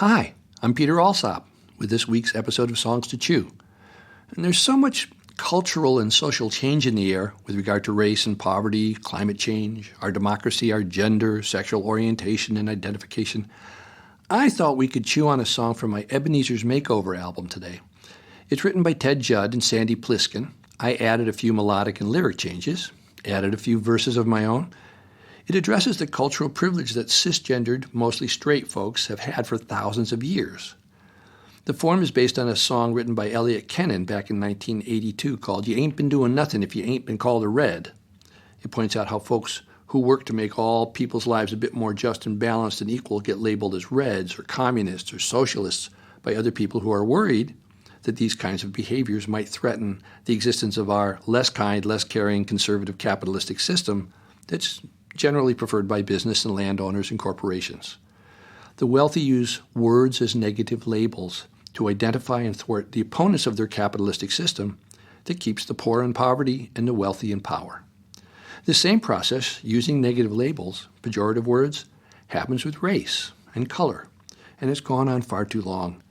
Hi, I'm Peter Alsop with this week's episode of Songs to Chew. And there's so much cultural and social change in the air with regard to race and poverty, climate change, our democracy, our gender, sexual orientation and identification. I thought we could chew on a song from my Ebenezer's Makeover album today. It's written by Ted Judd and Sandy Pliskin. I added a few melodic and lyric changes, added a few verses of my own. It addresses the cultural privilege that cisgendered, mostly straight folks have had for thousands of years. The form is based on a song written by Eliot Kenin back in 1982 called You Ain't Been Doing Nothin' If You Ain't Been Called a Red. It points out how folks who work to make all people's lives a bit more just and balanced and equal get labeled as Reds or Communists or Socialists by other people who are worried that these kinds of behaviors might threaten the existence of our less kind, less caring, conservative capitalistic system that's generally preferred by business and landowners and corporations. The wealthy use words as negative labels to identify and thwart the opponents of their capitalistic system that keeps the poor in poverty and the wealthy in power. The same process, using negative labels, pejorative words, happens with race and color, and it's gone on far too long.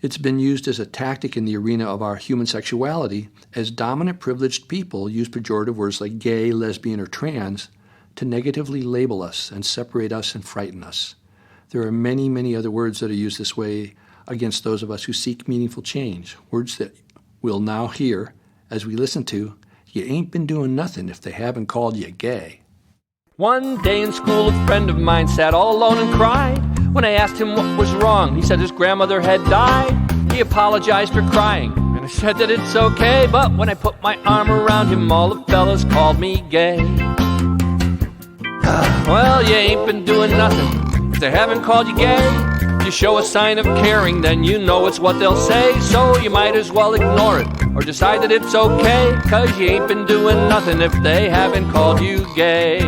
It's been used as a tactic in the arena of our human sexuality as dominant privileged people use pejorative words like gay, lesbian, or trans to negatively label us and separate us and frighten us. There are many, many other words that are used this way against those of us who seek meaningful change, words that we'll now hear as we listen to You Ain't Been Doing Nothin' If They Haven't Called You Gay. One day in school, a friend of mine sat all alone and cried. When I asked him what was wrong, he said his grandmother had died. He apologized for crying, and I said that it's okay, but when I put my arm around him, all the fellas called me gay. Well, you ain't been doing nothing if they haven't called you gay. If you show a sign of caring, then you know it's what they'll say, so you might as well ignore it or decide that it's okay, 'cause you ain't been doing nothing if they haven't called you gay.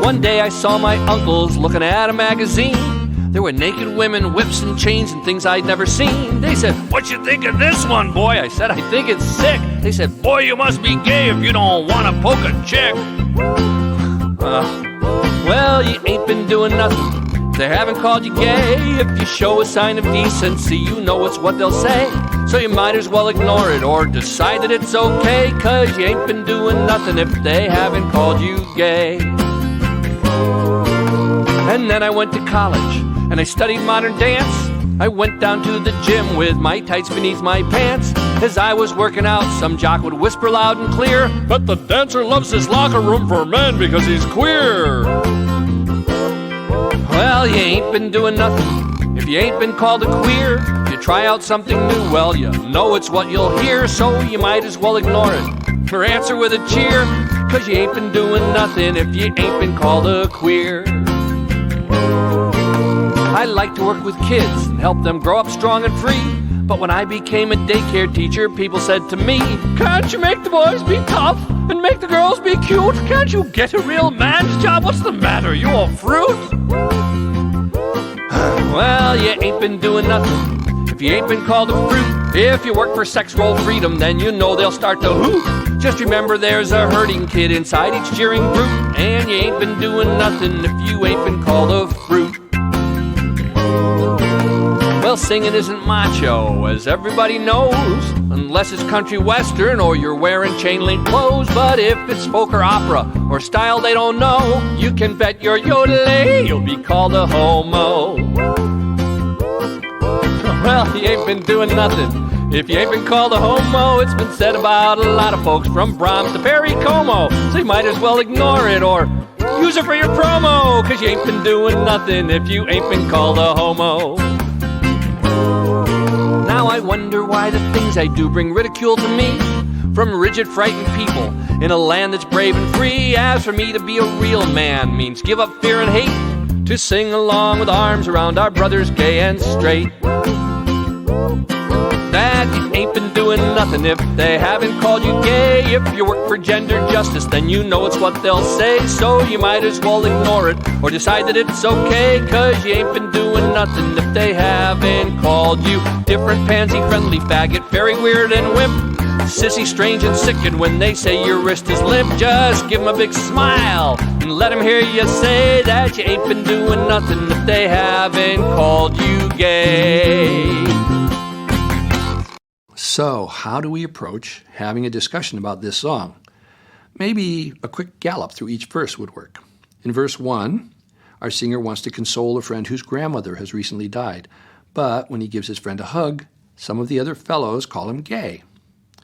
One day I saw my uncles looking at a magazine. There were naked women, whips and chains and things I'd never seen. They said, "What you think of this one, boy?" I said, "I think it's sick." They said, "Boy, you must be gay if you don't want to poke a chick." Well, you ain't been doing nothing if they haven't called you gay. If you show a sign of decency, you know it's what they'll say, so you might as well ignore it or decide that it's okay, 'cause you ain't been doing nothing if they haven't called you gay. And then I went to college and I studied modern dance. I went down to the gym with my tights beneath my pants. As I was working out, some jock would whisper loud and clear, "Bet the dancer loves this locker room for men because he's queer." Well, you ain't been doing nothing if you ain't been called a queer. If you try out something new, well, you know it's what you'll hear, so you might as well ignore it or answer with a cheer, 'cause you ain't been doing nothing if you ain't been called a queer. I like to work with kids and help them grow up strong and free. But when I became a daycare teacher, people said to me, "Can't you make the boys be tough and make the girls be cute? Can't you get a real man's job? What's the matter, you a fruit?" Well, you ain't been doing nothing if you ain't been called a fruit. If you work for sex role freedom, then you know they'll start to hoot. Just remember there's a hurting kid inside each jeering brute, and you ain't been doing nothing if you ain't been called a fruit. Well, singing isn't macho, as everybody knows, unless it's country western or you're wearing chain-link clothes. But if it's folk or opera or style they don't know, you can bet your yodeling you'll be called a homo. Well, you ain't been doing nothing if you ain't been called a homo. It's been said about a lot of folks from Brahms to Perry Como, so you might as well ignore it or use it for your promo, 'cause you ain't been doing nothing if you ain't been called a homo. Now I wonder why the things I do bring ridicule to me from rigid, frightened people in a land that's brave and free. As for me, to be a real man means give up fear and hate, to sing along with arms around our brothers gay and straight. That you ain't been doing nothing if they haven't called you gay. If you work for gender justice, then you know it's what they'll say, so you might as well ignore it or decide that it's okay, 'cause you ain't been doing nothing if they haven't called you different, pansy, friendly, faggot, very weird and wimp, sissy, strange and sick, and when they say your wrist is limp, just give them a big smile And let 'em hear you say that you ain't been doing nothing if they haven't called you gay. So, how do we approach having a discussion about this song? Maybe a quick gallop through each verse would work. In verse 1, our singer wants to console a friend whose grandmother has recently died, but when he gives his friend a hug, some of the other fellows call him gay.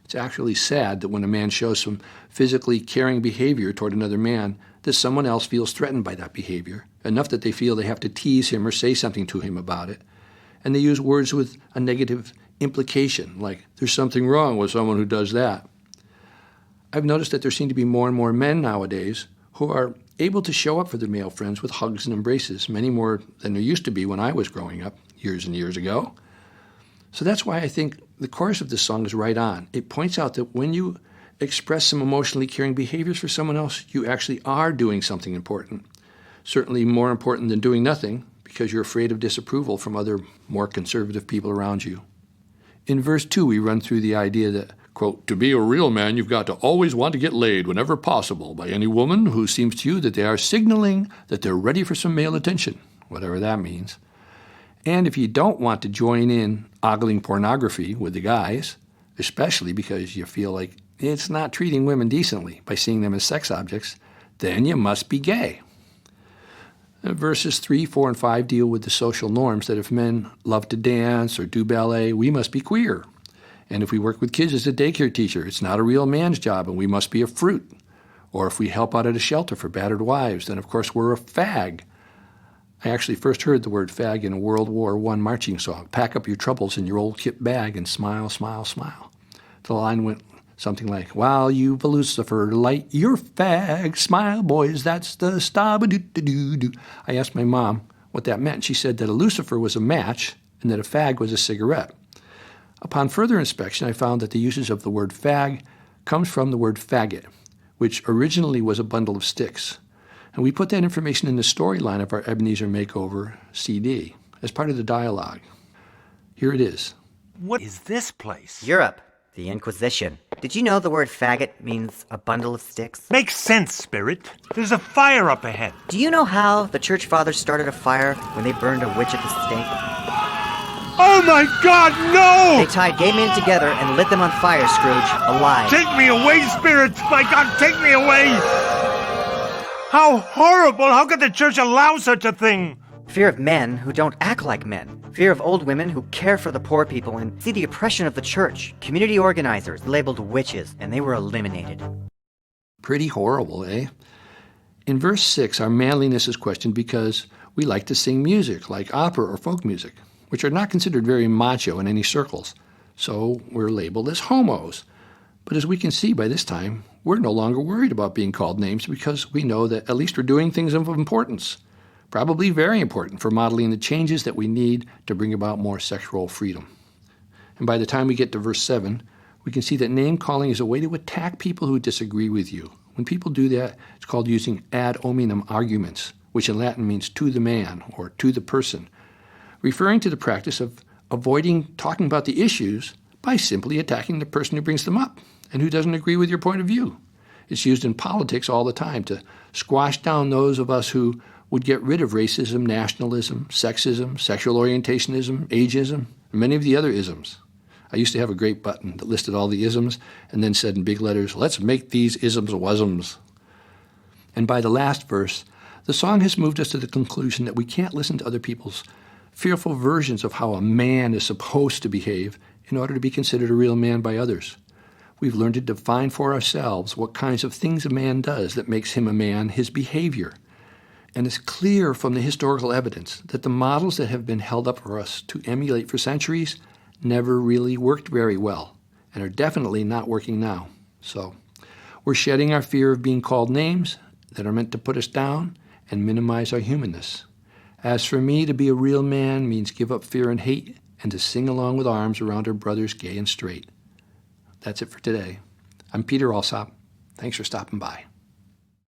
It's actually sad that when a man shows some physically caring behavior toward another man, that someone else feels threatened by that behavior, enough that they feel they have to tease him or say something to him about it. And they use words with a negative implication, like, there's something wrong with someone who does that. I've noticed that there seem to be more and more men nowadays who are able to show up for their male friends with hugs and embraces, many more than there used to be when I was growing up years and years ago. So that's why I think the chorus of this song is right on. It points out that when you express some emotionally caring behaviors for someone else, you actually are doing something important. Certainly more important than doing nothing, because you're afraid of disapproval from other more conservative people around you. In verse 2, we run through the idea that, quote, to be a real man, you've got to always want to get laid whenever possible by any woman who seems to you that they are signaling that they're ready for some male attention, whatever that means. And if you don't want to join in ogling pornography with the guys, especially because you feel like it's not treating women decently by seeing them as sex objects, then you must be gay. Verses 3, 4, and 5 deal with the social norms that if men love to dance or do ballet, we must be queer. And if we work with kids as a daycare teacher, it's not a real man's job and we must be a fruit. Or if we help out at a shelter for battered wives, then of course we're a fag. I actually first heard the word fag in a World War I marching song. Pack up your troubles in your old kit bag and smile, smile, smile. The line went something like, while you've a Lucifer, light your fag, smile, boys, that's the stabba-doo-doo-doo-doo. I asked my mom what that meant. She said that a Lucifer was a match and that a fag was a cigarette. Upon further inspection, I found that the usage of the word fag comes from the word faggot, which originally was a bundle of sticks. And we put that information in the storyline of our Ebenezer Makeover CD as part of the dialogue. Here it is. What is this place? Europe. The Inquisition. Did you know the word faggot means a bundle of sticks? Makes sense, Spirit. There's a fire up ahead. Do you know how the church fathers started a fire when they burned a witch at the stake? Oh my God, no! They tied gay men together and lit them on fire, Scrooge, alive. Take me away, Spirit! My God, take me away! How horrible! How could the church allow such a thing? Fear of men who don't act like men. Fear of old women who care for the poor people and see the oppression of the church. Community organizers labeled witches, and they were eliminated. Pretty horrible, eh? In verse 6, our manliness is questioned because we like to sing music like opera or folk music, which are not considered very macho in any circles. So we're labeled as homos. But as we can see by this time, we're no longer worried about being called names because we know that at least we're doing things of importance. Probably very important for modeling the changes that we need to bring about more sexual freedom. And by the time we get to verse 7, we can see that name-calling is a way to attack people who disagree with you. When people do that, it's called using ad hominem arguments, which in Latin means to the man or to the person, referring to the practice of avoiding talking about the issues by simply attacking the person who brings them up and who doesn't agree with your point of view. It's used in politics all the time to squash down those of us who would get rid of racism, nationalism, sexism, sexual orientationism, ageism, and many of the other isms. I used to have a great button that listed all the isms and then said in big letters, let's make these isms wasms. And by the last verse, the song has moved us to the conclusion that we can't listen to other people's fearful versions of how a man is supposed to behave in order to be considered a real man by others. We've learned to define for ourselves what kinds of things a man does that makes him a man, his behavior. And it's clear from the historical evidence that the models that have been held up for us to emulate for centuries never really worked very well and are definitely not working now. So we're shedding our fear of being called names that are meant to put us down and minimize our humanness. As for me, to be a real man means give up fear and hate and to sing along with arms around our brothers gay and straight. That's it for today. I'm Peter Alsop. Thanks for stopping by.